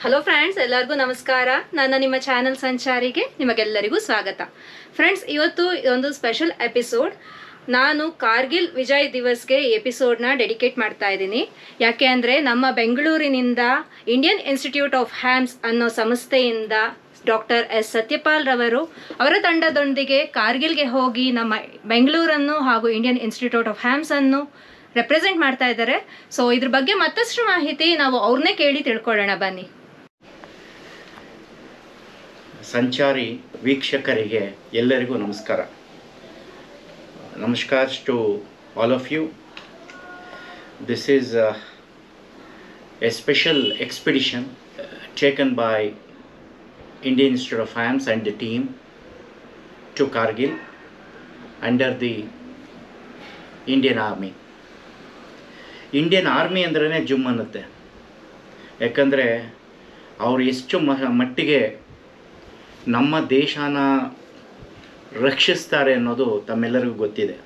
Hello friends, ಎಲ್ಲರಿಗೂ ನಮಸ್ಕಾರ. ನನ್ನ ನಿಮ್ಮ ಚಾನೆಲ್ ಸಂಚಾರಿಗೆ ನಿಮಗೆಲ್ಲರಿಗೂ ಸ್ವಾಗತ. ಫ್ರೆಂಡ್ಸ್, ಇವತ್ತು ಒಂದು ಸ್ಪೆಷಲ್ ಎಪಿಸೋಡ್. ನಾನು ಕಾರ್ಗಿಲ್ ವಿಜಯ್ ದಿವಸ್ಗೆ ಈ ಎಪಿಸೋಡ್ನ ಡೆಡಿಕೇಟ್ ಮಾಡ್ತಾ ಇದ್ದೀನಿ. ಯಾಕೆ ಅಂದರೆ ನಮ್ಮ ಬೆಂಗಳೂರಿನಿಂದ ಇಂಡಿಯನ್ ಇನ್ಸ್ಟಿಟ್ಯೂಟ್ ಆಫ್ ಹ್ಯಾಮ್ಸ್ ಅನ್ನೋ ಸಂಸ್ಥೆಯಿಂದ ಡಾಕ್ಟರ್ ಎಸ್ ಸತ್ಯಪಾಲ್ ರವರು ಅವರ ತಂಡದೊಂದಿಗೆ ಕಾರ್ಗಿಲ್ಗೆ ಹೋಗಿ ನಮ್ಮ ಬೆಂಗಳೂರನ್ನು ಹಾಗೂ ಇಂಡಿಯನ್ ಇನ್ಸ್ಟಿಟ್ಯೂಟ್ ಆಫ್ ಹ್ಯಾಮ್ಸ್ ಅನ್ನು ರೆಪ್ರೆಸೆಂಟ್ ಮಾಡ್ತಾ ಇದ್ದಾರೆ. ಸೊ ಇದ್ರ ಬಗ್ಗೆ ಮತ್ತಷ್ಟು ಮಾಹಿತಿ ನಾವು ಅವ್ರನ್ನೇ ಕೇಳಿ ತಿಳ್ಕೊಳ್ಳೋಣ ಬನ್ನಿ. ಸಂಚಾರಿ ವೀಕ್ಷಕರಿಗೆ ಎಲ್ಲರಿಗೂ ನಮಸ್ಕಾರ. Namaskars to all of you. This is a special expedition taken by Indian Institute of Hams and the team to Kargil under the Indian Army. Indian army ಅಂದ್ರೇ ಜುಮ್ ಅನ್ನುತ್ತೆ. ಯಾಕಂದರೆ ಅವರು ಎಷ್ಟು ಮಟ್ಟಿಗೆ ನಮ್ಮ ದೇಶನ ರಕ್ಷಿಸ್ತಾರೆ ಅನ್ನೋದು ತಮ್ಮೆಲ್ಲರಿಗೂ ಗೊತ್ತಿದೆ.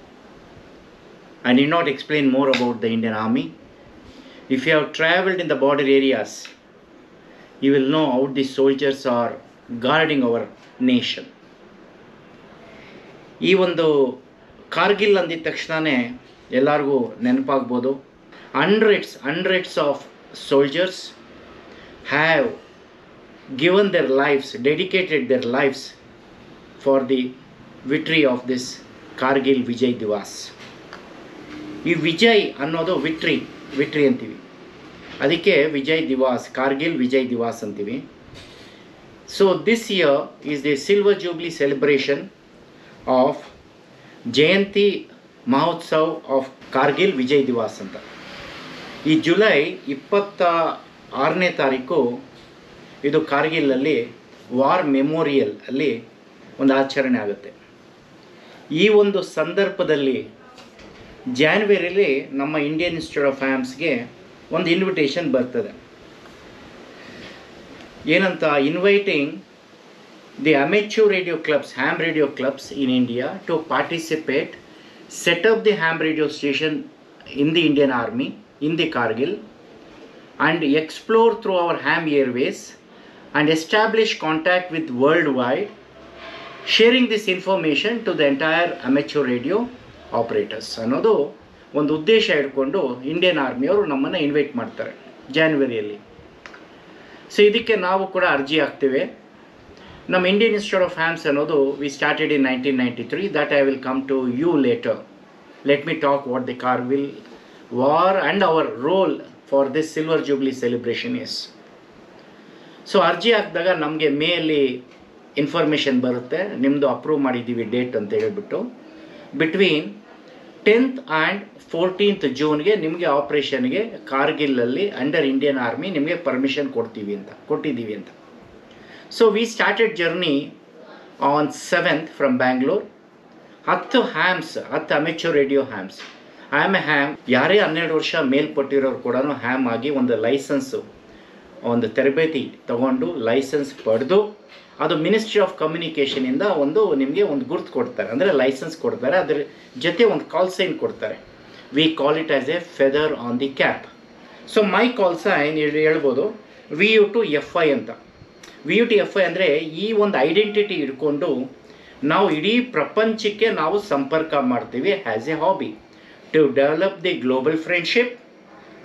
I need not explain more about the Indian army. If you have travelled in the border areas, you will know out the soldiers are guarding our nation. ಈ ಒಂದು ಕಾರ್ಗಿಲ್ ಅಂದಿದ ತಕ್ಷಣವೇ ಎಲ್ಲರಿಗೂ ನೆನಪಾಗ್ಬೋದು. hundreds of soldiers have given their lives, dedicated their lives for the victory of this Kargil Vijay Divas. ಈ ವಿಜಯ್ ಅನ್ನೋದು victory ಅಂತೀವಿ, ಅದಕ್ಕೆ ವಿಜಯ್ ದಿವಾಸ್, ಕಾರ್ಗಿಲ್ ವಿಜಯ್ ದಿವಾಸ್ ಅಂತೀವಿ. So this year is the silver jubilee celebration of Jayanti Mahotsav of Kargil Vijay Diwas ಅಂತ. ಈ ಜುಲೈ 26ನೇ ತಾರೀಕು ಇದು ಕಾರ್ಗಿಲಲ್ಲಿ ವಾರ್ ಮೆಮೋರಿಯಲ್ ಅಲ್ಲಿ ಒಂದು ಆಚರಣೆ ಆಗುತ್ತೆ. ಈ ಒಂದು ಸಂದರ್ಭದಲ್ಲಿ ಜಾನ್ವರಿಯಲ್ಲಿ ನಮ್ಮ ಇಂಡಿಯನ್ ಇನ್ಸ್ಟಿಟ್ಯೂಟ್ ಆಫ್ ಹ್ಯಾಮ್ಸ್ಗೆ ಒಂದು ಇನ್ವಿಟೇಷನ್ ಬರ್ತದೆ. ಏನಂತ, inviting the amateur radio clubs, ham radio clubs in India to participate, set up the ham radio station in the Indian Army in the Kargil and explore through our ham airways and establish contact with worldwide, sharing this information to the entire amateur radio operators ಅನ್ನೋದು ಒಂದು ಉದ್ದೇಶ ಇಟ್ಕೊಂಡು Indian ಆರ್ಮಿಯವರು ನಮ್ಮನ್ನು invite ಮಾಡ್ತಾರೆ ಜಾನ್ವರಿಯಲ್ಲಿ. So ಇದಕ್ಕೆ ನಾವು ಕೂಡ ಅರ್ಜಿ ಹಾಕ್ತೇವೆ. ನಮ್ಮ ಇಂಡಿಯನ್ ಇನ್ಸ್ಟಿಟ್ಯೂಟ್ ಆಫ್ ಹ್ಯಾಮ್ಸ್ ಅನ್ನೋದು we started in 1993. That I will come to you later. Let me talk what the Kargil war and our role for this silver jubilee celebration is. So ಅರ್ಜಿ ಹಾಕಿದಾಗ ನಮಗೆ ಮೇಯಲ್ಲಿ ಇನ್ಫಾರ್ಮೇಷನ್ ಬರುತ್ತೆ, ನಿಮ್ಮದು approve ಮಾಡಿದ್ದೀವಿ date ಅಂತ ಹೇಳ್ಬಿಟ್ಟು. Between 10th and 14th ಜೂನ್ಗೆ ನಿಮಗೆ ಆಪ್ರೇಷನ್ಗೆ ಕಾರ್ಗಿಲಲ್ಲಿ under Indian army ನಿಮಗೆ ಪರ್ಮಿಷನ್ ಕೊಟ್ಟಿದ್ದೀವಿ ಅಂತ. So we started journey on 7th from Bangalore. 10 hams, 10 amateur radio hams. I am a ham. ಯಾರೇ 12 ವರ್ಷ ಮೇಲ್ಪಟ್ಟಿರೋರು ಕೂಡ ಹ್ಯಾಮ್ ಆಗಿ ಒಂದು ಲೈಸೆನ್ಸು, ಒಂದು ತರಬೇತಿ ತಗೊಂಡು ಲೈಸೆನ್ಸ್ ಪಡೆದು ಅದು ಮಿನಿಸ್ಟ್ರಿ ಆಫ್ ಕಮ್ಯುನಿಕೇಷನಿಂದ ನಿಮಗೆ ಒಂದು ಗುರ್ತು ಕೊಡ್ತಾರೆ, ಅಂದರೆ ಲೈಸೆನ್ಸ್ ಕೊಡ್ತಾರೆ. ಅದರ ಜೊತೆ ಒಂದು ಕಾಲ್ ಸೈನ್ ಕೊಡ್ತಾರೆ. We call it as a feather on the cap. So my call sign ಹೇಳ್ಬೋದು VU2FI ಅಂತ. VU2FI ಅಂದರೆ ಈ ಒಂದು ಐಡೆಂಟಿಟಿ ಇಟ್ಕೊಂಡು ನಾವು ಇಡೀ ಪ್ರಪಂಚಕ್ಕೆ ನಾವು ಸಂಪರ್ಕ ಮಾಡ್ತೀವಿ as a hobby to develop the global friendship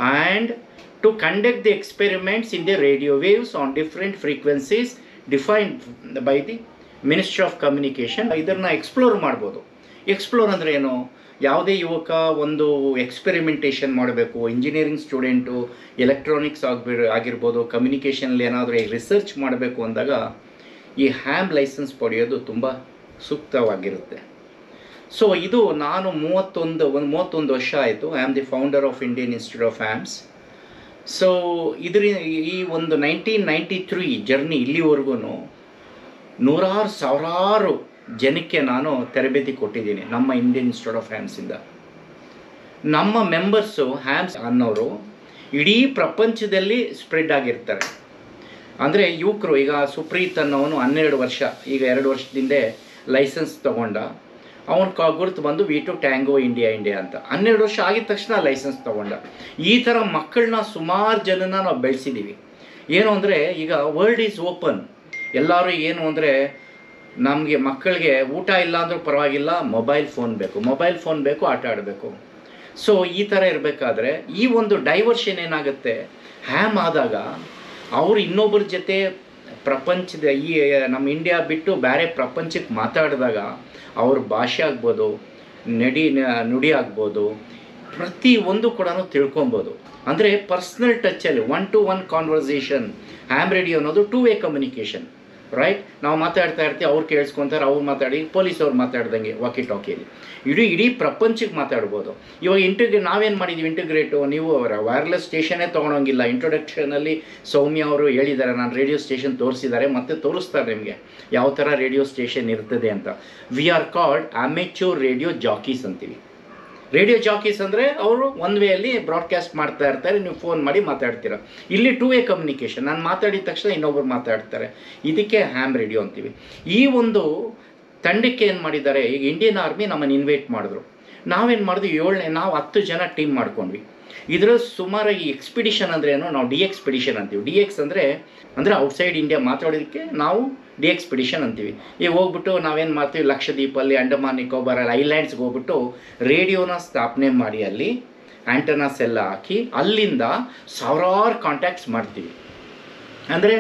and to conduct the experiments in the radio waves on different frequencies defined by the ministry of communication. ಇದನ್ನು ಎಕ್ಸ್ಪ್ಲೋರ್ ಮಾಡ್ಬೋದು. ಎಕ್ಸ್ಪ್ಲೋರ್ ಅಂದರೆ ಏನು, ಯಾವುದೇ ಯುವಕ ಒಂದು ಎಕ್ಸ್ಪೆರಿಮೆಂಟೇಷನ್ ಮಾಡಬೇಕು, ಇಂಜಿನಿಯರಿಂಗ್ ಸ್ಟೂಡೆಂಟು ಎಲೆಕ್ಟ್ರಾನಿಕ್ಸ್ ಆಗಿರ್ಬೋದು, ಕಮ್ಯುನಿಕೇಷನಲ್ಲಿ ಏನಾದರೂ ರಿಸರ್ಚ್ ಮಾಡಬೇಕು ಅಂದಾಗ ಈ ಹ್ಯಾಮ್ ಲೈಸೆನ್ಸ್ ಪಡೆಯೋದು ತುಂಬ ಸೂಕ್ತವಾಗಿರುತ್ತೆ. ಸೊ ಇದು ನಾನು 31 ವರ್ಷ ಆಯಿತು. I am the founder of Indian Institute of Hams. So ಈ ಒಂದು 1993 ಜರ್ನಿ ಇಲ್ಲಿವರೆಗೂ ಸಾವಿರಾರು ಜನಕ್ಕೆ ನಾನು ತರಬೇತಿ ಕೊಟ್ಟಿದ್ದೀನಿ ನಮ್ಮ ಇಂಡಿಯನ್ ಇನ್ಸ್ಟಿಟ್ಯೂಟ್ ಆಫ್ ಹ್ಯಾಮ್ಸಿಂದ. ನಮ್ಮ ಮೆಂಬರ್ಸು ಹ್ಯಾಮ್ಸ್ ಅನ್ನೋರು ಇಡೀ ಪ್ರಪಂಚದಲ್ಲಿ ಸ್ಪ್ರೆಡ್ ಆಗಿರ್ತಾರೆ. ಅಂದರೆ ಯುವಕರು, ಈಗ ಸುಪ್ರೀತ್ ಅನ್ನೋನು 12 ವರ್ಷ, ಈಗ 2 ವರ್ಷದಿಂದ ಲೈಸೆನ್ಸ್ ತೊಗೊಂಡ, ಅವನ ಗುರುತು ಬಂದು V2 ಟ್ಯಾಂಗೋ ಇಂಡಿಯಾ ಅಂತ. 12 ವರ್ಷ ಆಗಿದ ತಕ್ಷಣ ಲೈಸೆನ್ಸ್ ತೊಗೊಂಡ. ಈ ಥರ ಮಕ್ಕಳನ್ನ ಸುಮಾರು ಜನನ ನಾವು ಬೆಳೆಸಿದ್ದೀವಿ. ಏನು ಅಂದರೆ ಈಗ ವರ್ಲ್ಡ್ ಈಸ್ ಓಪನ್. ಎಲ್ಲರೂ ಏನು ಅಂದರೆ ನಮಗೆ ಮಕ್ಕಳಿಗೆ ಊಟ ಇಲ್ಲ ಅಂದರೂ ಪರವಾಗಿಲ್ಲ, ಮೊಬೈಲ್ ಫೋನ್ ಬೇಕು, ಆಟ ಆಡಬೇಕು. ಸೊ ಈ ಥರ ಇರಬೇಕಾದ್ರೆ ಈ ಒಂದು ಡೈವರ್ಷನ್ ಏನಾಗುತ್ತೆ, ಹ್ಯಾಮ್ ಆದಾಗ ಅವರು ಇನ್ನೊಬ್ಬರ ಜೊತೆ ಪ್ರಪಂಚದ ಈ ನಮ್ಮ ಇಂಡಿಯಾ ಬಿಟ್ಟು ಬೇರೆ ಪ್ರಪಂಚಕ್ಕೆ ಮಾತಾಡಿದಾಗ ಅವ್ರ ಭಾಷೆ ಆಗ್ಬೋದು, ನುಡಿ ಆಗ್ಬೋದು, ಪ್ರತಿ ಒಂದು ಕೂಡ ತಿಳ್ಕೊಬೋದು. ಅಂದರೆ ಪರ್ಸ್ನಲ್ ಟಚ್ಚಲ್ಲಿ 1-to-1 ಕಾನ್ವರ್ಸೇಷನ್. ಹ್ಯಾಮ್ ರೇಡಿಯೋ ಅನ್ನೋದು 2-way ಕಮ್ಯುನಿಕೇಷನ್, ರೈಟ್? ನಾವು ಮಾತಾಡ್ತಾ ಇರ್ತೀವಿ, ಅವ್ರು ಕೇಳಿಸ್ಕೊತಾರೆ, ಅವ್ರು ಮಾತಾಡಿ, ಪೊಲೀಸವ್ರು ಮಾತಾಡ್ದಂಗೆ ವಾಕಿ ಟಾಕಿಯಲ್ಲಿ ಇಡೀ ಪ್ರಪಂಚಕ್ಕೆ ಮಾತಾಡ್ಬೋದು. ಇವಾಗ ನಾವೇನು ಮಾಡಿದ್ದೀವಿ ಇಂಟಿಗ್ರೇಟು, ನೀವು ವೈರ್ಲೆಸ್ ಸ್ಟೇಷನ್ನೇ ತೊಗೊಳಂಗಿಲ್ಲ. ಇಂಟ್ರೊಡಕ್ಷನಲ್ಲಿ ಸೌಮ್ಯ ಅವರು ಹೇಳಿದ್ದಾರೆ, ನಾನು ರೇಡಿಯೋ ಸ್ಟೇಷನ್ ತೋರಿಸಿದ್ದಾರೆ, ಮತ್ತೆ ತೋರಿಸ್ತಾರೆ ನಿಮಗೆ ಯಾವ ಥರ ರೇಡಿಯೋ ಸ್ಟೇಷನ್ ಇರ್ತದೆ ಅಂತ. We are called amateur radio jockeys ಅಂತೀವಿ. ರೇಡಿಯೋ ಜಾಕೀಸ್ ಅಂದರೆ ಅವರು ಒಂದು ವೇಯಲ್ಲಿ ಬ್ರಾಡ್ಕಾಸ್ಟ್ ಮಾಡ್ತಾ ಇರ್ತಾರೆ, ನೀವು ಫೋನ್ ಮಾಡಿ ಮಾತಾಡ್ತೀರ. ಇಲ್ಲಿ 2-way ಕಮ್ಯುನಿಕೇಷನ್, ನಾನು ಮಾತಾಡಿದ ತಕ್ಷಣ ಇನ್ನೊಬ್ರು ಮಾತಾಡ್ತಾರೆ, ಇದಕ್ಕೆ ಹ್ಯಾಮ್ ರೇಡಿಯೋ ಅಂತೀವಿ. ಈ ಒಂದು ತಂಡಕ್ಕೆ ಏನು ಮಾಡಿದ್ದಾರೆ, ಈಗ ಇಂಡಿಯನ್ ಆರ್ಮಿ ನಮ್ಮನ್ನು ಇನ್ವೈಟ್ ಮಾಡಿದ್ರು. ನಾವೇನು ಮಾಡಿದ್ವಿ, ನಾವು 10 ಜನ ಟೀಮ್ ಮಾಡ್ಕೊಂಡ್ವಿ. ಇದರಲ್ಲಿ ಸುಮಾರು ಈ ಎಕ್ಸ್ಪಿಡಿಷನ್ ಅಂದರೆ ಏನೋ ನಾವು ಡಿ-ಎಕ್ಸ್ಪಿಡಿಷನ್ ಅಂತೀವಿ. ಡಿ-ಎಕ್ಸ್ ಅಂದರೆ ಔಟ್ಸೈಡ್ ಇಂಡಿಯಾ ಮಾತಾಡೋದಕ್ಕೆ ನಾವು ಡಿ-ಎಕ್ಸ್ಪಿಡಿಷನ್ ಅಂತೀವಿ. ಈಗ ಹೋಗ್ಬಿಟ್ಟು ನಾವೇನು ಮಾಡ್ತೀವಿ, ಲಕ್ಷದ್ವೀಪಲ್ಲಿ, ಅಂಡಮಾನ್ ನಿಕೋಬಾರ್ ಐಲ್ಯಾಂಡ್ಸ್ಗೆ ಹೋಗ್ಬಿಟ್ಟು ರೇಡಿಯೋನ ಸ್ಥಾಪನೆ ಮಾಡಿ ಅಲ್ಲಿ ಆ್ಯಂಟನಾಸ್ ಎಲ್ಲ ಹಾಕಿ ಅಲ್ಲಿಂದ ಸಾವಿರಾರು ಕಾಂಟ್ಯಾಕ್ಟ್ಸ್ ಮಾಡ್ತೀವಿ. ಅಂದರೆ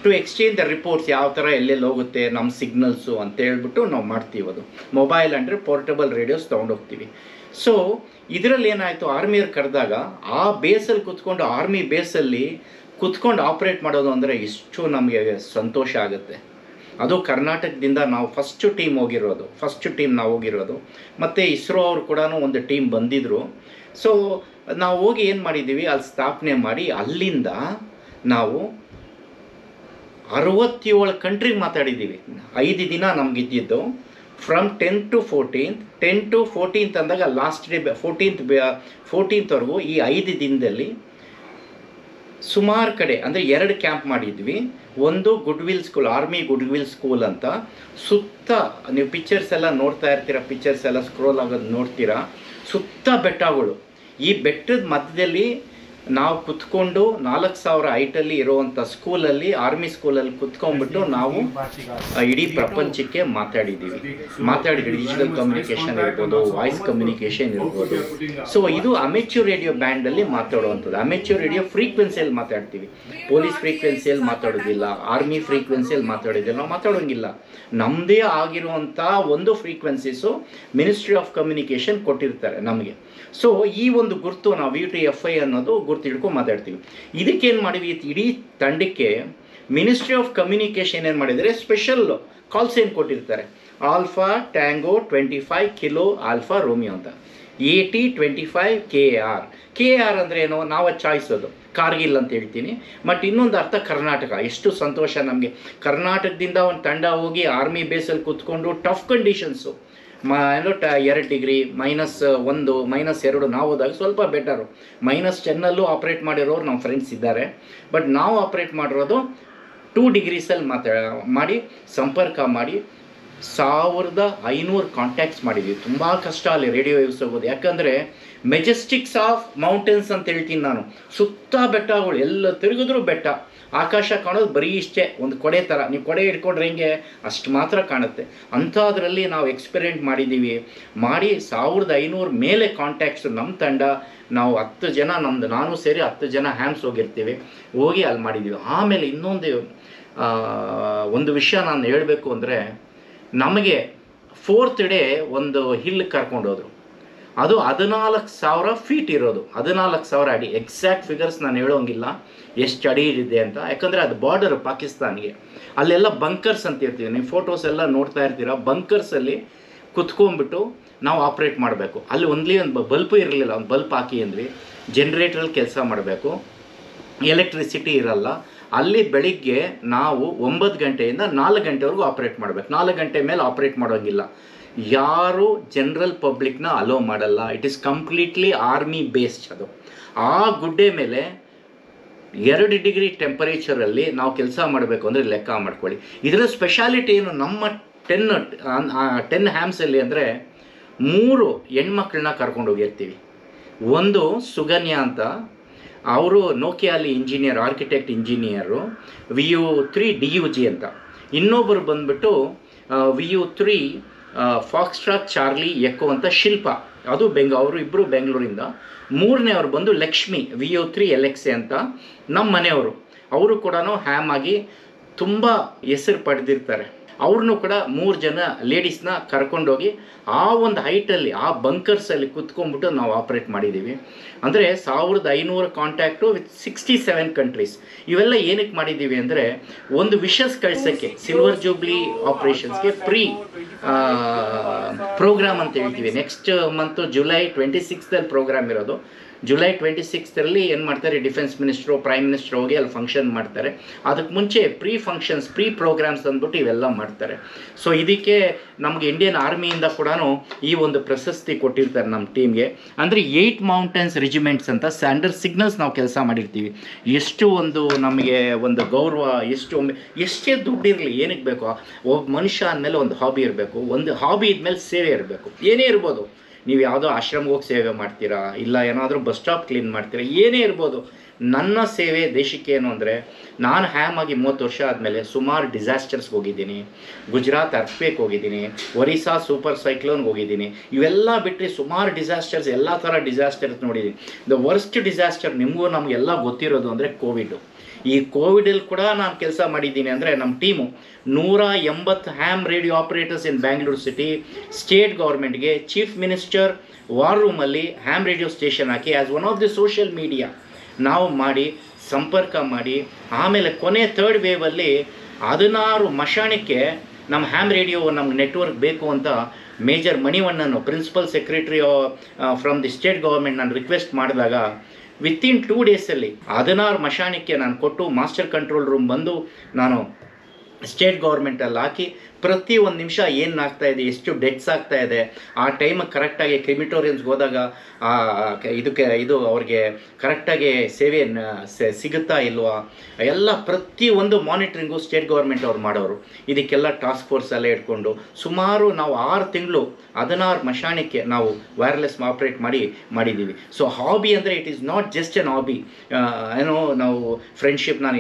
ಟು ಎಕ್ಸ್ಚೇಂಜ್ ದ ರಿಪೋರ್ಟ್ಸ್, ಯಾವ ಥರ ಎಲ್ಲೆಲ್ಲಿ ಹೋಗುತ್ತೆ ನಮ್ಮ ಸಿಗ್ನಲ್ಸು ಅಂತ ಹೇಳ್ಬಿಟ್ಟು ನಾವು ಮಾಡ್ತೀವಿ. ಅದು ಮೊಬೈಲ್ ಅಂದರೆ ಪೋರ್ಟಬಲ್ ರೇಡಿಯೋಸ್ ತೊಗೊಂಡೋಗ್ತೀವಿ. ಸೊ ಇದರಲ್ಲಿ ಏನಾಯಿತು, ಆರ್ಮಿಯವ್ರು ಕರೆದಾಗ ಆ ಬೇಸಲ್ಲಿ ಕುತ್ಕೊಂಡು, ಆರ್ಮಿ ಬೇಸಲ್ಲಿ ಕುತ್ಕೊಂಡು ಆಪ್ರೇಟ್ ಮಾಡೋದು ಅಂದರೆ ಎಷ್ಟು ನಮಗೆ ಸಂತೋಷ ಆಗುತ್ತೆ. ಅದು ಕರ್ನಾಟಕದಿಂದ ನಾವು ಫಸ್ಟ್ ಟೀಮ್ ನಾವು ಹೋಗಿರೋದು. ಮತ್ತು ಇಸ್ರೋ ಅವರು ಕೂಡ ಒಂದು ಟೀಮ್ ಬಂದಿದ್ದರು. ಸೊ ನಾವು ಹೋಗಿ ಏನು ಮಾಡಿದ್ದೀವಿ, ಅಲ್ಲಿ ಸ್ಥಾಪನೆ ಮಾಡಿ ಅಲ್ಲಿಂದ ನಾವು 67 ಕಂಟ್ರಿಗೆ ಮಾತಾಡಿದ್ದೀವಿ. 5 ದಿನ ನಮಗಿದ್ದಿದ್ದು. From 10 to 14th, 10 to 14th ಅಂದಾಗ ಲಾಸ್ಟ್ ಡೇ 14th ಈ 5 ದಿನದಲ್ಲಿ ಸುಮಾರು ಕಡೆ ಅಂದರೆ 2 ಕ್ಯಾಂಪ್ ಮಾಡಿದ್ವಿ. ಒಂದು goodwill school, army goodwill school ಅಂತ. ಸುತ್ತ ನೀವು ಪಿಕ್ಚರ್ಸ್ ಎಲ್ಲ ನೋಡ್ತಾ ಇರ್ತೀರ, ಪಿಕ್ಚರ್ಸ್ ಎಲ್ಲ ಸ್ಕ್ರೋಲ್ ಆಗೋದು ನೋಡ್ತೀರಾ. ಸುತ್ತ ಬೆಟ್ಟಗಳು. ಈ ಬೆಟ್ಟದ ಮಧ್ಯದಲ್ಲಿ ನಾವು ಕುತ್ಕೊಂಡು 4000 ಹೈಟಲ್ಲಿ ಇರುವಂಥ ಸ್ಕೂಲಲ್ಲಿ, ಆರ್ಮಿ ಸ್ಕೂಲಲ್ಲಿ ಕುತ್ಕೊಂಡ್ಬಿಟ್ಟು ನಾವು ಇಡೀ ಪ್ರಪಂಚಕ್ಕೆ ಮಾತಾಡಿದ್ದೀವಿ. ಡಿಜಿಟಲ್ ಕಮ್ಯುನಿಕೇಷನ್ ಇರ್ಬೋದು, ವಾಯ್ಸ್ ಕಮ್ಯುನಿಕೇಷನ್ ಇರ್ಬೋದು. ಸೊ ಇದು ಅಮೆಚ್ಯೂರ್ ರೇಡಿಯೋ ಬ್ಯಾಂಡಲ್ಲಿ ಮಾತಾಡುವಂಥದ್ದು. ಅಮೆಚ್ಯೂರ್ ರೇಡಿಯೋ ಫ್ರೀಕ್ವೆನ್ಸಿಯಲ್ಲಿ ಮಾತಾಡ್ತೀವಿ. ಪೊಲೀಸ್ ಫ್ರೀಕ್ವೆನ್ಸಿಯಲ್ಲಿ ಮಾತಾಡೋದಿಲ್ಲ, ಆರ್ಮಿ ಫ್ರೀಕ್ವೆನ್ಸಿಯಲ್ಲಿ ಮಾತಾಡೋದಿಲ್ಲ, ನಾವು ಮಾತಾಡೋಂಗಿಲ್ಲ. ನಮ್ಮದೇ ಆಗಿರುವಂಥ ಒಂದು ಫ್ರೀಕ್ವೆನ್ಸೀಸು ಮಿನಿಸ್ಟ್ರಿ ಆಫ್ ಕಮ್ಯುನಿಕೇಷನ್ ಕೊಟ್ಟಿರ್ತಾರೆ ನಮಗೆ. ಸೊ ಈ ಒಂದು ಗುರ್ತು ನಾವು VTFI ಅನ್ನೋದು ಗುರ್ತು ಹಿಡ್ಕೊಂಡು ಮಾತಾಡ್ತೀವಿ. ಇದಕ್ಕೇನು ಮಾಡಿದ್ವಿ, ಇಡೀ ತಂಡಕ್ಕೆ ಮಿನಿಸ್ಟ್ರಿ ಆಫ್ ಕಮ್ಯುನಿಕೇಷನ್ ಏನು ಮಾಡಿದರೆ ಸ್ಪೆಷಲ್ ಕಾಲ್ ಸೈನ್ ಕೊಟ್ಟಿರ್ತಾರೆ. Alpha Tango 25 kilo alpha Romeo ಅಂತ, AT25 KAR. KAR ಅಂದರೆ ಏನೋ ನಾವು ಚಾಯ್ಸೋದು, ಕಾರ್ಗಿಲ್ ಅಂತ ಹೇಳ್ತೀನಿ. ಬಟ್ ಇನ್ನೊಂದು ಅರ್ಥ ಕರ್ನಾಟಕ. ಎಷ್ಟು ಸಂತೋಷ ನಮಗೆ, ಕರ್ನಾಟಕದಿಂದ ಒಂದು ತಂಡ ಹೋಗಿ ಆರ್ಮಿ ಬೇಸಲ್ಲಿ ಕೂತ್ಕೊಂಡು ಟಫ್ ಕಂಡೀಷನ್ಸು, 2 ಡಿಗ್ರಿ, -1, -2 ನಾವು ಹೋದಾಗ ಸ್ವಲ್ಪ ಬೆಟರು. -10 ಆಪ್ರೇಟ್ ಮಾಡಿರೋರು ನಮ್ಮ ಫ್ರೆಂಡ್ಸ್ ಇದ್ದಾರೆ. ಬಟ್ ನಾವು ಆಪ್ರೇಟ್ ಮಾಡಿರೋದು 2 ಡಿಗ್ರೀಸಲ್ಲಿ ಮಾಡಿ ಸಂಪರ್ಕ ಮಾಡಿ 1500 ಕಾಂಟ್ಯಾಕ್ಟ್ಸ್ ಮಾಡಿದ್ವಿ. ತುಂಬ ಕಷ್ಟ ಅಲ್ಲಿ ರೇಡಿಯೋ ಯೂಸ್ ಆಗೋದು. ಯಾಕಂದರೆ ಮೆಜೆಸ್ಟಿಕ್ಸ್ ಆಫ್ ಮೌಂಟೇನ್ಸ್ ಅಂತ ಹೇಳ್ತೀನಿ ನಾನು. ಸುತ್ತ ಬೆಟ್ಟಗಳು, ಎಲ್ಲ ತಿರುಗಿದ್ರೂ ಬೆಟ್ಟ. ಆಕಾಶ ಕಾಣೋದು ಬರೀ ಇಷ್ಟೇ, ಒಂದು ಕೊಡೆ ಥರ. ನೀವು ಕೊಡೆ ಹಿಡ್ಕೊಂಡ್ರೆ ಹೆಂಗೆ ಅಷ್ಟು ಮಾತ್ರ ಕಾಣುತ್ತೆ. ಅಂಥದ್ರಲ್ಲಿ ನಾವು ಎಕ್ಸ್ಪೆರಿಮೆಂಟ್ ಮಾಡಿದ್ದೀವಿ. ಮಾಡಿ 1500 ಮೇಲೆ ಕಾಂಟ್ಯಾಕ್ಟ್ಸು ನಮ್ಮ ತಂಡ, ನಾವು 10 ಜನ, ನಾನು ಸೇರಿ 10 ಜನ ಹ್ಯಾಮ್ಸ್ ಹೋಗಿರ್ತೀವಿ, ಹೋಗಿ ಅಲ್ಲಿ ಮಾಡಿದ್ದೀವಿ. ಆಮೇಲೆ ಒಂದು ವಿಷಯ ನಾನು ಹೇಳಬೇಕು ಅಂದರೆ, ನಮಗೆ 4th ಡೇ ಒಂದು ಹಿಲ್ ಕರ್ಕೊಂಡೋದ್ರು. ಅದು 14,000 ಫೀಟ್ ಇರೋದು, 14,000 ಅಡಿ. ಎಕ್ಸಾಕ್ಟ್ ಫಿಗರ್ಸ್ ನಾನು ಹೇಳೋಂಗಿಲ್ಲ ಎಷ್ಟು ಅಡಿ ಇದೆ ಅಂತ, ಯಾಕಂದರೆ ಅದು ಬಾರ್ಡರ್ ಪಾಕಿಸ್ತಾನಿಗೆ. ಅಲ್ಲೆಲ್ಲ ಬಂಕರ್ಸ್ ಅಂತ ಇರ್ತೀವಿ, ನೀವು ಫೋಟೋಸ್ ಎಲ್ಲ ನೋಡ್ತಾ ಇರ್ತೀರ. ಬಂಕರ್ಸಲ್ಲಿ ಕುತ್ಕೊಂಡ್ಬಿಟ್ಟು ನಾವು ಆಪ್ರೇಟ್ ಮಾಡಬೇಕು. ಅಲ್ಲಿ ಒಂದು ಬಲ್ಪು ಇರಲಿಲ್ಲ, ಒಂದು ಬಲ್ಪ್ ಹಾಕಿ ಅಂದ್ವಿ. ಜನ್ರೇಟ್ರಲ್ಲಿ ಕೆಲಸ ಮಾಡಬೇಕು, ಎಲೆಕ್ಟ್ರಿಸಿಟಿ ಇರಲ್ಲ. ಅಲ್ಲಿ ಬೆಳಿಗ್ಗೆ ನಾವು 9 ಗಂಟೆಯಿಂದ 4 ಗಂಟೆವರೆಗೂ ಆಪ್ರೇಟ್ ಮಾಡಬೇಕು. 4 ಗಂಟೆ ಮೇಲೆ ಆಪ್ರೇಟ್ ಮಾಡೋಂಗಿಲ್ಲ. ಯಾರು ಜನರಲ್ ಪಬ್ಲಿಕ್ನ ಅಲೋ ಮಾಡಲ್ಲ. It is completely army based. ಅದು ಆ ಗುಡ್ಡೆ ಮೇಲೆ 2 ಡಿಗ್ರಿ ಟೆಂಪರೇಚರಲ್ಲಿ ನಾವು ಕೆಲಸ ಮಾಡಬೇಕು ಅಂದರೆ ಲೆಕ್ಕ ಮಾಡ್ಕೊಳ್ಳಿ. ಇದರ ಸ್ಪೆಷಾಲಿಟಿ ಏನು, ನಮ್ಮ 10 ಹ್ಯಾಮ್ಸಲ್ಲಿ ಅಂದರೆ 3 ಹೆಣ್ಮಕ್ಳನ್ನ ಕರ್ಕೊಂಡು ಹೋಗಿರ್ತೀವಿ. ಒಂದು ಸುಗನ್ಯ ಅಂತ, ಅವರು ನೋಕಿಯಲ್ಲಿ engineer, architect engineer, VU3 DUG ಅಂತ. ಇನ್ನೊಬ್ಬರು ಬಂದ್ಬಿಟ್ಟು VU3 ಫಾಕ್ಸ್ಟ್ರಾಟ್ ಚಾರ್ಲಿ ಎಕೋ ಅಂತ ಶಿಲ್ಪ, ಅದು ಅವರು ಇಬ್ಬರು ಬೆಂಗಳೂರಿಂದ. ಮೂರನೇ ಅವ್ರು ಬಂದು ಲಕ್ಷ್ಮಿ VU3 LXA ಅಂತ ನಮ್ಮ ಮನೆಯವರು. ಅವರು ಕೂಡ ಹ್ಯಾಮ್ ಆಗಿ ತುಂಬ ಹೆಸರು ಪಡೆದಿರ್ತಾರೆ. ಅವ್ರನ್ನೂ ಕೂಡ 3 ಜನ ಲೇಡೀಸ್ನ ಕರ್ಕೊಂಡೋಗಿ ಆ ಒಂದು ಹೈಟಲ್ಲಿ, ಆ ಬಂಕರ್ಸಲ್ಲಿ ಕುತ್ಕೊಂಡ್ಬಿಟ್ಟು ನಾವು ಆಪ್ರೇಟ್ ಮಾಡಿದ್ದೀವಿ. ಅಂದರೆ 1500 ಕಾಂಟ್ಯಾಕ್ಟು ವಿತ್ 67 ಕಂಟ್ರೀಸ್. ಇವೆಲ್ಲ ಏನಕ್ಕೆ ಮಾಡಿದ್ದೀವಿ ಅಂದರೆ ಒಂದು ವಿಷಸ್ ಕಳ್ಸೋಕ್ಕೆ, ಸಿಲ್ವರ್ ಜೂಬ್ಲಿ ಆಪ್ರೇಷನ್ಸ್ಗೆ ಪ್ರೋಗ್ರಾಮ್ ಅಂತ ಹೇಳ್ತೀವಿ. ನೆಕ್ಸ್ಟ್ ಮಂತು ಜುಲೈ 26 ಪ್ರೋಗ್ರಾಮ್ ಇರೋದು. ಜುಲೈ 26 ಏನು ಮಾಡ್ತಾರೆ, ಡಿಫೆನ್ಸ್ ಮಿನಿಸ್ಟ್ರು, ಪ್ರೈಮ್ ಮಿನಿಸ್ಟ್ರು ಹೋಗಿ ಅಲ್ಲಿ ಫಂಕ್ಷನ್ ಮಾಡ್ತಾರೆ. ಅದಕ್ಕೆ ಮುಂಚೆ ಫಂಕ್ಷನ್ಸ್, ಪ್ರೋಗ್ರಾಮ್ಸ್ ಅಂದ್ಬಿಟ್ಟು ಇವೆಲ್ಲ ಮಾಡ್ತಾರೆ. ಸೊ ಇದಕ್ಕೆ ನಮಗೆ ಇಂಡಿಯನ್ ಆರ್ಮಿಯಿಂದ ಕೂಡ ಈ ಒಂದು ಪ್ರಶಸ್ತಿ ಕೊಟ್ಟಿರ್ತಾರೆ ನಮ್ಮ ಟೀಮ್ಗೆ. ಅಂದರೆ 8 ಮೌಂಟೇನ್ಸ್ ರೆಜಿಮೆಂಟ್ಸ್ ಅಂತ ಸ್ಟ್ಯಾಂಡರ್ಡ್ ಸಿಗ್ನಲ್ಸ್ ನಾವು ಕೆಲಸ ಮಾಡಿರ್ತೀವಿ. ಎಷ್ಟು ಒಂದು ನಮಗೆ ಒಂದು ಗೌರವ, ಎಷ್ಟೇ ದುಡ್ಡಿರಲಿ, ಏನಕ್ಕೆ ಬೇಕು, ಒಬ್ಬ ಮನುಷ್ಯ ಅಂದಮೇಲೆ ಒಂದು ಹಾಬಿ ಇರಬೇಕು. ಒಂದು ಹಾಬಿ ಇದ್ಮೇಲೆ ಸೇವೆ ಇರಬೇಕು. ಏನೇ ಇರ್ಬೋದು, ನೀವು ಯಾವುದೋ ಆಶ್ರಮಕ್ಕೆ ಹೋಗಿ ಸೇವೆ ಮಾಡ್ತೀರಾ, ಇಲ್ಲ ಏನಾದರೂ ಬಸ್ ಸ್ಟಾಪ್ ಕ್ಲೀನ್ ಮಾಡ್ತೀರಾ, ಏನೇ ಇರ್ಬೋದು. ನನ್ನ ಸೇವೆ ದೇಶಕ್ಕೆ ಏನು ಅಂದರೆ, ನಾನು ಹ್ಯಾಮ್ ಆಗಿ 30 ವರ್ಷ ಆದಮೇಲೆ ಸುಮಾರು ಡಿಸಾಸ್ಟರ್ಸ್ಗೆ ಹೋಗಿದ್ದೀನಿ. ಗುಜರಾತ್ ಅರ್ಥ್ಕ್ವೇಕ್ ಹೋಗಿದ್ದೀನಿ, ಒರಿಸ್ಸಾ ಸೂಪರ್ ಸೈಕ್ಲೋನ್ಗೆ ಹೋಗಿದ್ದೀನಿ. ಇವೆಲ್ಲ ಬಿಟ್ಟರೆ ಸುಮಾರು ಡಿಸಾಸ್ಟರ್ಸ್, ಎಲ್ಲ ಥರ ಡಿಸಾಸ್ಟರ್ಸ್ ನೋಡಿದ್ದೀನಿ. ದ ವರ್ಸ್ಟ್ ಡಿಸಾಸ್ಟರ್ ನಿಮಗೂ ನಮಗೆಲ್ಲ ಗೊತ್ತಿರೋದು ಅಂದರೆ ಕೋವಿಡು. ಈ ಕೋವಿಡಲ್ಲಿ ಕೂಡ ನಾನು ಕೆಲಸ ಮಾಡಿದ್ದೀನಿ. ಅಂದರೆ ನಮ್ಮ team 180 ham radio operators in Bangalore city, state ಗೌರ್ಮೆಂಟ್ಗೆ, ಚೀಫ್ ಮಿನಿಸ್ಟರ್ ವಾರ್ ರೂಮಲ್ಲಿ ಹ್ಯಾಮ್ ರೇಡಿಯೋ ಸ್ಟೇಷನ್ ಹಾಕಿ as one of the social media ನಾವು ಮಾಡಿ ಸಂಪರ್ಕ ಮಾಡಿ, ಆಮೇಲೆ ಕೊನೆ 3rd ವೇವಲ್ಲಿ 16 ಮಶಾಣಕ್ಕೆ ನಮ್ಮ ಹ್ಯಾಮ್ ರೇಡಿಯೋ ನಮ್ಗೆ ನೆಟ್ವರ್ಕ್ ಬೇಕು ಅಂತ major Manivannan, principal secretary from the state government, ನಾನು ರಿಕ್ವೆಸ್ಟ್ ಮಾಡಿದಾಗ ವಿತಿನ್ 2 ಡೇಸಲ್ಲಿ 16 ಮಶಾಣಕ್ಕೆ ನಾನು ಕೊಟ್ಟು ಮಾಸ್ಟರ್ ಕಂಟ್ರೋಲ್ ರೂಮ್ ಬಂದು ನಾನು ಸ್ಟೇಟ್ ಗೌರ್ಮೆಂಟಲ್ಲಿ ಹಾಕಿ ಪ್ರತಿ 1 ನಿಮಿಷ ಏನಾಗ್ತಾ ಇದೆ, ಎಷ್ಟು ಡೆತ್ಸ್ ಆಗ್ತಾ ಇದೆ, ಆ ಟೈಮಿಗೆ ಕರೆಕ್ಟಾಗಿ ಕ್ರಿಮಿಟೋರಿಯನ್ಸ್ಗೆ ಹೋದಾಗ ಇದು ಅವ್ರಿಗೆ ಕರೆಕ್ಟಾಗಿ ಸೇವೆ ಸಿಗುತ್ತಾ ಇಲ್ವಾ, ಎಲ್ಲ ಪ್ರತಿಯೊಂದು ಮಾನಿಟ್ರಿಂಗು ಸ್ಟೇಟ್ ಗೌರ್ಮೆಂಟ್ ಅವ್ರು ಮಾಡೋರು. ಇದಕ್ಕೆಲ್ಲ ಟಾಸ್ಕ್ ಫೋರ್ಸ್ ಎಲ್ಲ ಇಟ್ಕೊಂಡು ಸುಮಾರು ನಾವು 6 ತಿಂಗಳು 16 ಮಶಾಣಕ್ಕೆ ನಾವು ವೈರ್ಲೆಸ್ ಆಪ್ರೇಟ್ ಮಾಡಿದ್ದೀವಿ. ಸೊ ಹಾಬಿ ಅಂದರೆ it is not just N hobby. ನಾವು ಫ್ರೆಂಡ್ಶಿಪ್, ನಾನು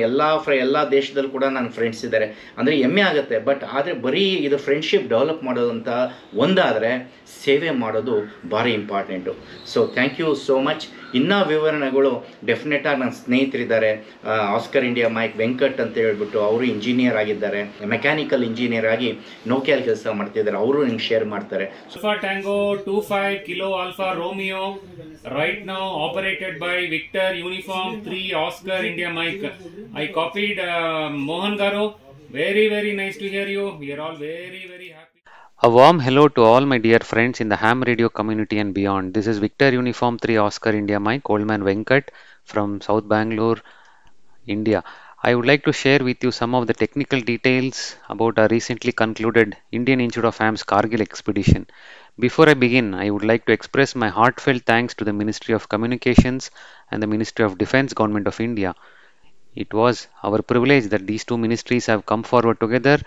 ಎಲ್ಲ ದೇಶದಲ್ಲೂ ಕೂಡ ನನ್ನ ಫ್ರೆಂಡ್ಸ್ ಇದ್ದಾರೆ ಅಂದರೆ ಹೆಮ್ಮೆ ಆಗುತ್ತೆ. ಬಟ್ ಆದರೆ ಬರೀ ಇದು ಫ್ರೆಂಡ್ಶಿಪ್ ಡೆವಲಪ್ ಮಾಡೋದಂತ ಒಂದಾದರೆ ಸೇವೆ ಮಾಡೋದು ಭಾರಿ important. So thank you so much. ಇನ್ನೂ ವಿವರಣೆಗಳು ಡೆಫಿನೆಟಾಗಿ ನನ್ನ ಸ್ನೇಹಿತರಿದ್ದಾರೆ. ಆಸ್ಕರ್ ಇಂಡಿಯಾ ಮೈಕ್ ವೆಂಕಟ್ ಅಂತ ಹೇಳ್ಬಿಟ್ಟು ಅವರು ಇಂಜಿನಿಯರ್ ಆಗಿದ್ದಾರೆ, ಮೆಕ್ಯಾನಿಕಲ್ ಇಂಜಿನಿಯರ್ ಆಗಿ ನೋಕಿಯಲ್ಲಿ ಕೆಲಸ ಮಾಡ್ತಿದ್ದಾರೆ. ಅವರು ನಿಮ್ಗೆ ಶೇರ್ ಮಾಡ್ತಾರೆ. Alpha Tango 25 Kilo Alpha Romeo, right now operated by Victor Uniform 3 Oscar India Mike. I copied Mohan Garu. Very, very nice to hear you. We are all very, very happy. A warm hello to all my dear friends in the ham radio community and beyond. This is Victor Uniform 3 Oscar India Mike, Oldman Venkat from South Bangalore, India. I would like to share with you some of the technical details about our recently concluded Indian Institute of Ham's Kargil expedition. Before I begin, I would like to express my heartfelt thanks to the Ministry of Communications and the Ministry of Defence, Government of India. It was our privilege that these 2 ministries have come forward together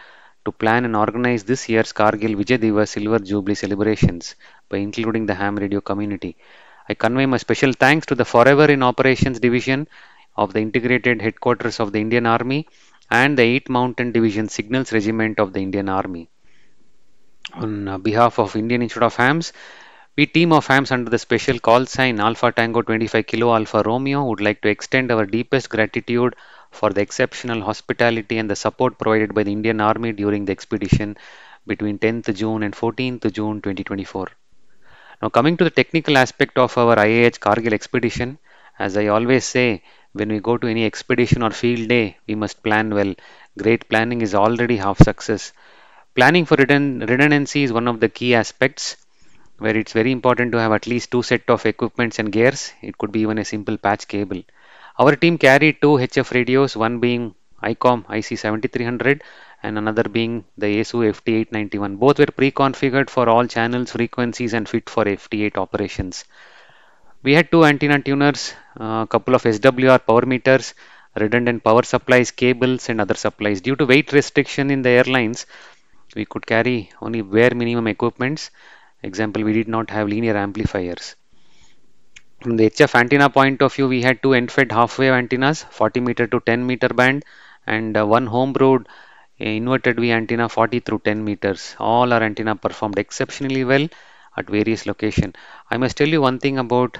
to plan and organize this year's Kargil Vijay Divas Silver Jubilee celebrations by including the ham radio community. I convey my special thanks to the Forever in Operations Division of the Integrated Headquarters of the Indian Army and the 8 Mountain Division Signals Regiment of the Indian Army. On behalf of Indian Institute of Hams, we team of hams under the special call sign Alpha Tango 25 Kilo Alpha Romeo would like to extend our deepest gratitude for the exceptional hospitality and the support provided by the Indian Army during the expedition between 10th June and 14th June 2024. Now coming to the technical aspect of our IAH Kargil expedition, as I always say, when we go to any expedition or field day, we must plan well. Great planning is already half success. Planning for redundancy is one of the key aspects, where it's very important to have at least 2 sets of equipments and gears. It could be even a simple patch cable. Our team carried 2 HF radios, one being ICOM IC7300 and another being the ASU FT891. Both were pre-configured for all channels, frequencies and fit for FT8 operations. We had 2 antenna tuners, a couple of SWR power meters, redundant power supplies, cables and other supplies. Due to weight restriction in the airlines, we could carry only bare minimum equipments. Example, we did not have linear amplifiers. From the HF antenna point of view, we had two end-fed half-wave antennas, 40 meter to 10 meter band, and one home-brewed inverted V antenna 40 through 10 meters. All our antenna performed exceptionally well at various locations. I must tell you one thing about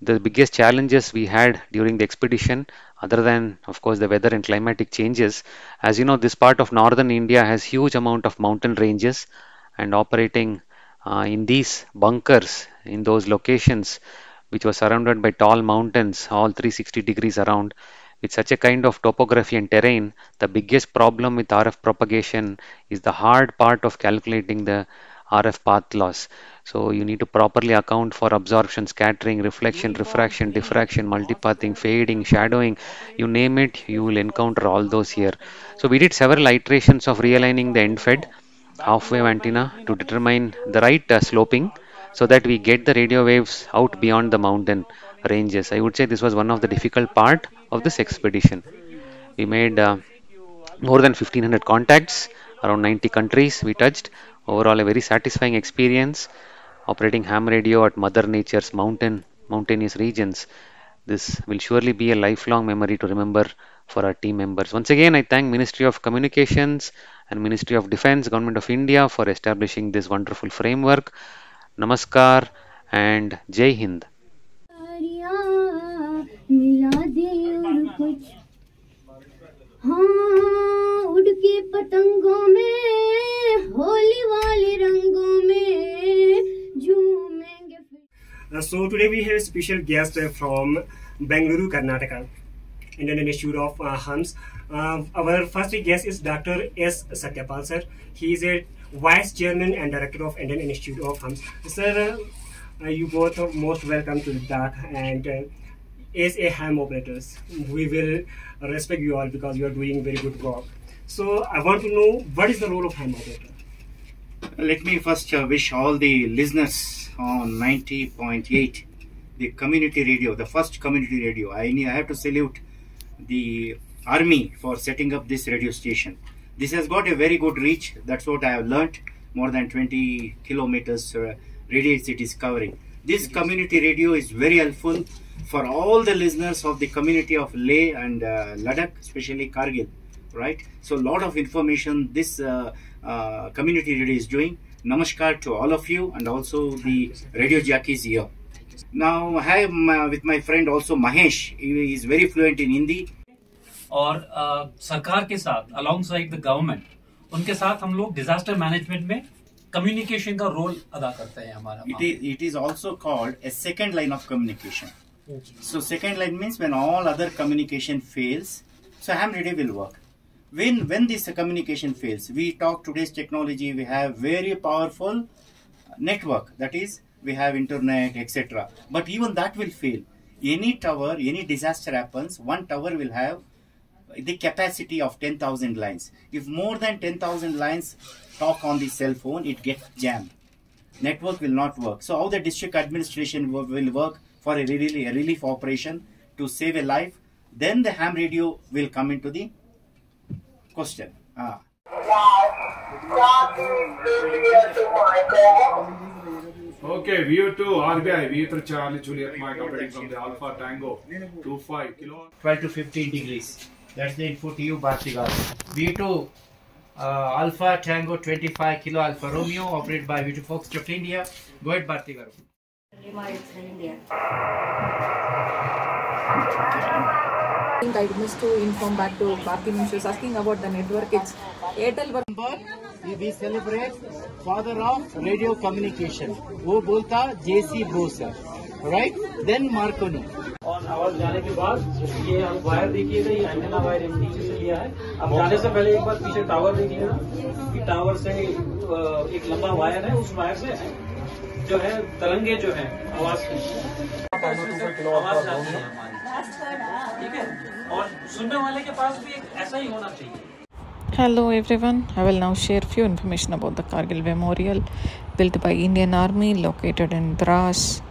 the biggest challenges we had during the expedition, other than of course the weather and climatic changes. As you know, this part of northern India has huge amount of mountain ranges, and operating in these bunkers in those locations which was surrounded by tall mountains all 360 degrees around, with such a kind of topography and terrain, the biggest problem with RF propagation is the hard part of calculating the RF path loss. So you need to properly account for absorption, scattering, reflection, refraction, diffraction, multipathing, fading, shadowing, you name it, you will encounter all those here. So we did several iterations of realigning the end fed half-wave antenna to determine the right sloping so that we get the radio waves out beyond the mountain ranges. I would say this was one of the difficult part of this expedition. We made more than 1500 contacts, around 90 countries we touched. Overall, a very satisfying experience operating ham radio at Mother Nature's mountainous regions. This will surely be a lifelong memory to remember for our team members. Once again, I thank Ministry of Communications and Ministry of Defense, Government of India for establishing this wonderful framework. Namaskar and Jai Hind. उड़ के पतंगों में होली वाले रंगों में झूमेंगे. So today we have a special guest from Bengaluru, Karnataka, Indian Institute of HUMS. Our first guest is Dr. S. Satyapal sir. He is a Vice Chairman and Director of Indian Institute of HUMS. Sir, you both are most welcome to the talk, and as a ham operators, we will respect you all because you are doing very good work. So I want to know, what is the role of ham operator? Let me first wish all the listeners on 90.8, the community radio, the first community radio. I have to salute the army for setting up this radio station. This has got a very good reach. That's what I have learnt. More than 20 kilometers radius it is covering. This community radio is very helpful for all the listeners of the community of Leh and Ladakh, especially Kargil, right? So a lot of information this community radio is doing. Namaskar to all of you and also the radio jockeys here. Now I am with my friend also Mahesh. He is very fluent in Hindi. और सरकार के साथ alongside the government उनके साथ हम लोग disaster management में communication का रोल अदा करते हैं हमारा. It is also called a second line of communication. So second line means when all other communication fails, so ham radio will work. When this communication fails, we talk today's technology, we have very powerful network, that is we have internet, etc. But even that will fail. Any tower, any disaster happens, one tower will have the capacity of 10,000 lines. If more than 10,000 lines talk on the cell phone, it gets jammed. Network will not work. So how the district administration will work for a relief operation to save a life, then the ham radio will come into the question. Okay, VU2 RBI, VU3 Charlie Juliet Mike operating from the Alpha Tango 25 kilo. 12 to 15 degrees. That's the info to you, Bhartigar. V2 Alpha Tango 25 Kilo Alpha Romeo, operated by V2 Fox of India. Go ahead, Bhartigar. I think I missed to inform back to Bharti. She was asking about the network. It's Airtel. We celebrate father of radio communication. वो बोलता JC Bose, right? Then Marconi. और आवाज जाने के बाद ये आप wire देखिएगा, ये एंटेना वायर नीचे से लिया है. अब जाने से पहले एक बार पीछे टावर देखिएगा कि टावर से एक लंबा वायर है, उस वायर से जो है तरंगे जो है आवाज की आवाज जाती है हमारी, ठीक है. और सुनने वाले के पास भी एक ऐसा ही होना चाहिए. Hello everyone, I will now share few information about the Kargil Memorial built by Indian Army located in Dras,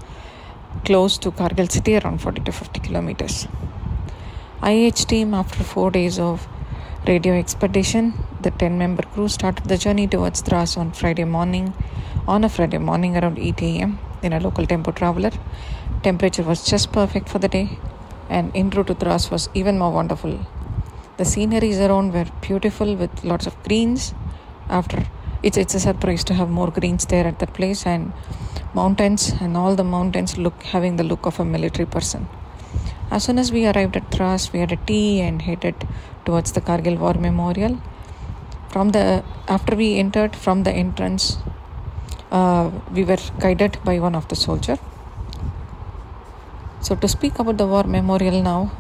close to Kargil city, around 40 to 50 kilometers. IH team, after 4 days of radio expedition, the 10-member crew started the journey towards Dras on a Friday morning around 8 a.m. in a local tempo traveler. Temperature was just perfect for the day, and en route to Dras was even more wonderful. The sceneries around were beautiful with lots of greens. It's a surprise to have more greens there at that place, and mountains, and all the mountains having the look of a military person. As soon as we arrived at Dras, we had a tea and headed towards the Kargil War Memorial. After we entered from the entrance, we were guided by one of the soldiers. So to speak about the War Memorial now,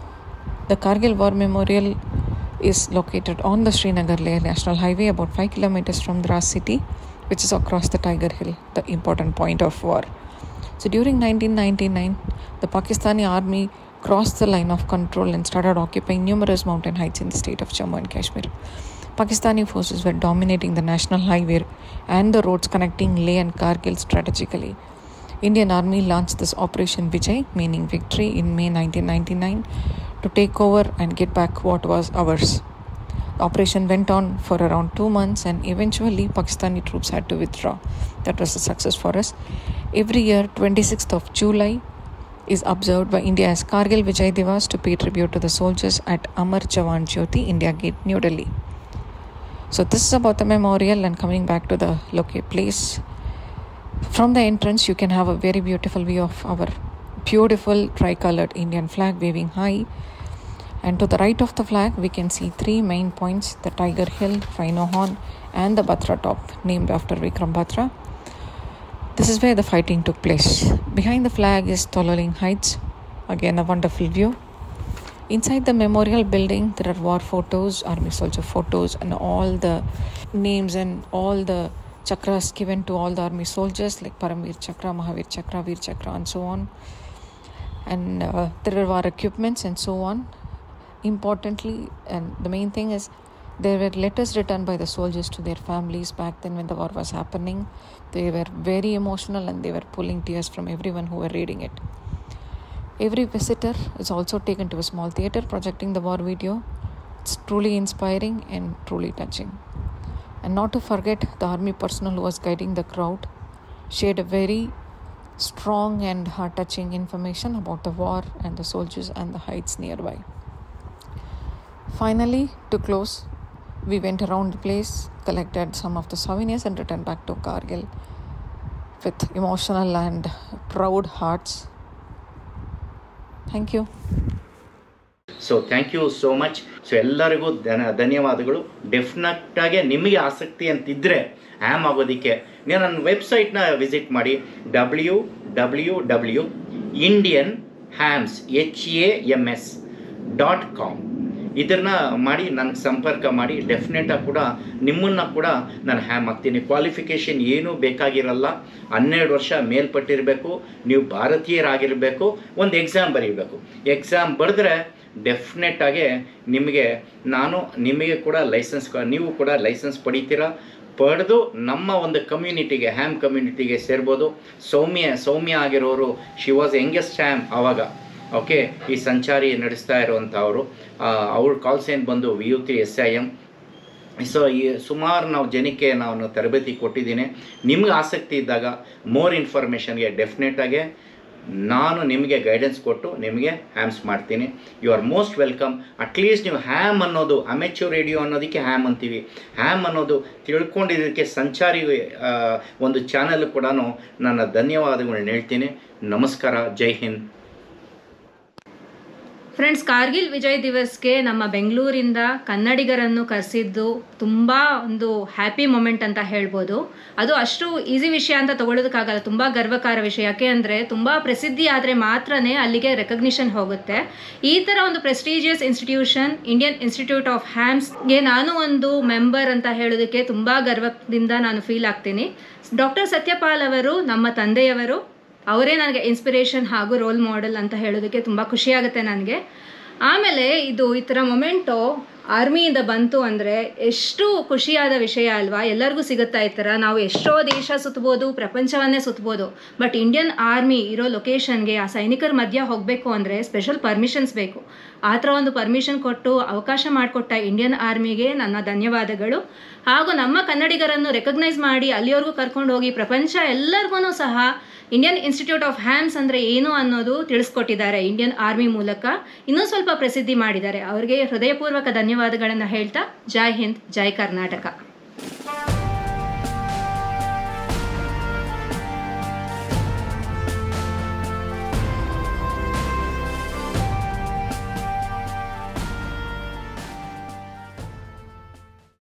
the Kargil War Memorial is located on the Srinagar-Leh National Highway, about 5 kilometers from Dras city, which is across the Tiger Hill, the important point of war. So during 1999, the Pakistani army crossed the line of control and started occupying numerous mountain heights in the state of Jammu and Kashmir. Pakistani forces were dominating the national highway and the roads connecting Leh and Kargil strategically. Indian Army launched this Operation Vijay, meaning victory, in May 1999 to take over and get back what was ours. The operation went on for around 2 months, and eventually Pakistani troops had to withdraw. That was a success for us. Every year, 26th of July is observed by India as Kargil Vijay Divas to pay tribute to the soldiers at Amar Jawan Jyoti, India Gate, New Delhi. So this is about the memorial, and coming back to the place. From the entrance, you can have a very beautiful view of our beautiful tricolored Indian flag waving high. And to the right of the flag, we can see 3 main points: the Tiger Hill, Rhino Horn, and the Batra Top, named after Vikram Batra. This is where the fighting took place. Behind the flag is Tololing Heights, again a wonderful view. Inside the memorial building, there are war photos, army soldier photos, and all the names and all the chakras given to all the army soldiers, like Paramveer Chakra, Mahavir Chakra, Veer Chakra, and so on. And there are war equipments and so on. Importantly, and the main thing is, there were letters written by the soldiers to their families back then when the war was happening. They were very emotional, and they were pulling tears from everyone who were reading it. Every visitor is also taken to a small theatre projecting the war video. It's truly inspiring and truly touching. And not to forget, the army personnel who was guiding the crowd shared a very strong and heart-touching information about the war and the soldiers and the heights nearby. Finally, to close, we went around the place, collected some of the souvenirs, and returned back to Kargil with emotional and proud hearts. Thank you. So thank you so much. So ಎಲ್ಲರಿಗೂ ಧನ್ಯವಾದಗಳು. ಡೆಫಿನೆಟ್ಟಾಗಿ ನಿಮಗೆ ಆಸಕ್ತಿ ಅಂತಿದ್ದರೆ ham ಆಗೋದಕ್ಕೆ ನೀವು ನನ್ನ ವೆಬ್ಸೈಟ್ನ visit ಮಾಡಿ, www.indianhams.com. ಇದನ್ನ ಮಾಡಿ ನನಗೆ ಸಂಪರ್ಕ ಮಾಡಿ. ಡೆಫಿನೆಟಾಗಿ ಕೂಡ ನಿಮ್ಮನ್ನು ಕೂಡ ನಾನು ಹ್ಯಾಮ್ ಆಗ್ತೀನಿ. ಕ್ವಾಲಿಫಿಕೇಷನ್ ಏನೂ ಬೇಕಾಗಿರಲ್ಲ. 12 ವರ್ಷ ಮೇಲ್ಪಟ್ಟಿರಬೇಕು, ನೀವು ಭಾರತೀಯರಾಗಿರಬೇಕು, ಒಂದು ಎಕ್ಸಾಮ್ ಬರೀಬೇಕು. ಎಕ್ಸಾಮ್ ಬರೆದ್ರೆ ಡೆಫಿನೆಟ್ಟಾಗಿ ನಿಮಗೆ ಕೂಡ ಲೈಸೆನ್ಸ್, ನೀವು ಕೂಡ ಲೈಸೆನ್ಸ್ ಪಡೆದು ನಮ್ಮ ಒಂದು ಕಮ್ಯುನಿಟಿಗೆ, ಹ್ಯಾಮ್ ಕಮ್ಯುನಿಟಿಗೆ ಸೇರ್ಬೋದು. ಸೌಮ್ಯ ಆಗಿರೋರು, ಶಿ ವಾಸ್ ಯಂಗೆಸ್ಟ್ ಹ್ಯಾಮ್ ಆವಾಗ. ಓಕೆ, ಈ ಸಂಚಾರಿ ನಡೆಸ್ತಾ ಇರುವಂಥವರು. ಅವ್ರ ಕಾಲ್ ಸೈನ್ ಬಂದು VU3 SIM. ಸೊ ಈ ಸುಮಾರು ಜನಕ್ಕೆ ನಾನು ತರಬೇತಿ ಕೊಟ್ಟಿದ್ದೀನಿ. ನಿಮ್ಗೆ ಆಸಕ್ತಿ ಇದ್ದಾಗ ಮೋರ್ ಇನ್ಫಾರ್ಮೇಷನ್ಗೆ ಡೆಫಿನೆಟಾಗಿ ನಾನು ನಿಮಗೆ ಗೈಡೆನ್ಸ್ ಕೊಟ್ಟು ನಿಮಗೆ ಹ್ಯಾಮ್ಸ್ ಮಾಡ್ತೀನಿ. You are most welcome. At least ನೀವು ಹ್ಯಾಮ್ ಅನ್ನೋದು, ಅಮೆಚ್ಯೂರ್ ರೇಡಿಯೋ ಅನ್ನೋದಕ್ಕೆ ಹ್ಯಾಮ್ ಅಂತೀವಿ. ಹ್ಯಾಮ್ ಅನ್ನೋದು ತಿಳ್ಕೊಂಡಿದ್ದಕ್ಕೆ ಸಂಚಾರಿ ಒಂದು ಚಾನಲ್ ಕೂಡ ನನ್ನ ಧನ್ಯವಾದಗಳನ್ನ ಹೇಳ್ತೀನಿ. ನಮಸ್ಕಾರ, ಜೈ ಹಿಂದ್. ಫ್ರೆಂಡ್ಸ್, ಕಾರ್ಗಿಲ್ ವಿಜಯ್ ದಿವಸ್ಗೆ ನಮ್ಮ ಬೆಂಗಳೂರಿಂದ ಕನ್ನಡಿಗರನ್ನು ಕರೆಸಿದ್ದು ತುಂಬ ಒಂದು ಹ್ಯಾಪಿ ಮೊಮೆಂಟ್ ಅಂತ ಹೇಳ್ಬೋದು. ಅದು ಅಷ್ಟು ಈಸಿ ವಿಷಯ ಅಂತ ತಗೊಳ್ಳೋದಕ್ಕಾಗಲ್ಲ, ತುಂಬ ಗರ್ವಕಾರ ವಿಷಯ. ಯಾಕೆ ಅಂದರೆ ತುಂಬ ಪ್ರಸಿದ್ಧಿ ಆದರೆ ಮಾತ್ರನೇ ಅಲ್ಲಿಗೆ ರೆಕಗ್ನಿಷನ್ ಹೋಗುತ್ತೆ. ಈ ಥರ ಒಂದು prestigious institution Indian Institute of ಹ್ಯಾಮ್ಸ್ಗೆ ನಾನು ಒಂದು ಮೆಂಬರ್ ಅಂತ ಹೇಳೋದಕ್ಕೆ ತುಂಬ ಗರ್ವದಿಂದ ನಾನು ಫೀಲ್ ಆಗ್ತೀನಿ. ಡಾಕ್ಟರ್ ಸತ್ಯಪಾಲ್ ಅವರು ನಮ್ಮ ತಂದೆಯವರು, ಅವರೇ ನನಗೆ ಇನ್ಸ್ಪಿರೇಷನ್ ಹಾಗೂ ರೋಲ್ ಮಾಡೆಲ್ ಅಂತ ಹೇಳೋದಕ್ಕೆ ತುಂಬ ಖುಷಿಯಾಗುತ್ತೆ ನನಗೆ. ಆಮೇಲೆ ಈ ಥರ ಮೊಮೆಂಟು ಆರ್ಮಿಯಿಂದ ಬಂತು ಅಂದರೆ ಎಷ್ಟು ಖುಷಿಯಾದ ವಿಷಯ ಅಲ್ವಾ. ಎಲ್ಲರಿಗೂ ಸಿಗುತ್ತಾ ಈ ಥರ. ನಾವು ಎಷ್ಟೋ ದೇಶ ಸುತ್ತಬೋದು, ಪ್ರಪಂಚವನ್ನೇ ಸುತ್ತಬೋದು, ಬಟ್ ಇಂಡಿಯನ್ ಆರ್ಮಿ ಇರೋ ಲೊಕೇಶನ್ಗೆ ಆ ಸೈನಿಕರ ಮಧ್ಯ ಹೋಗಬೇಕು ಅಂದರೆ ಸ್ಪೆಷಲ್ ಪರ್ಮಿಷನ್ಸ್ ಬೇಕು. ಆ ಥರ ಒಂದು ಪರ್ಮಿಷನ್ ಕೊಟ್ಟು ಅವಕಾಶ ಮಾಡಿಕೊಟ್ಟ ಇಂಡಿಯನ್ ಆರ್ಮಿಗೆ ನನ್ನ ಧನ್ಯವಾದಗಳು. ಹಾಗೂ ನಮ್ಮ ಕನ್ನಡಿಗರನ್ನು ರೆಕಗ್ನೈಸ್ ಮಾಡಿ ಅಲ್ಲಿವರೆಗೂ ಕರ್ಕೊಂಡು ಹೋಗಿ ಪ್ರಪಂಚ ಎಲ್ಲರಿಗೂ ಸಹ ಇಂಡಿಯನ್ ಇನ್ಸ್ಟಿಟ್ಯೂಟ್ ಆಫ್ ಹ್ಯಾಮ್ಸ್ ಅಂದರೆ ಏನು ಅನ್ನೋದು ತಿಳಿಸ್ಕೊಟ್ಟಿದ್ದಾರೆ ಇಂಡಿಯನ್ ಆರ್ಮಿ ಮೂಲಕ. ಇನ್ನೂ ಸ್ವಲ್ಪ ಪ್ರಸಿದ್ಧಿ ಮಾಡಿದ್ದಾರೆ. ಅವರಿಗೆ ಹೃದಯಪೂರ್ವಕ ಧನ್ಯವಾದಗಳನ್ನು ಹೇಳ್ತಾ ಜೈ ಹಿಂದ್, ಜೈ ಕರ್ನಾಟಕ.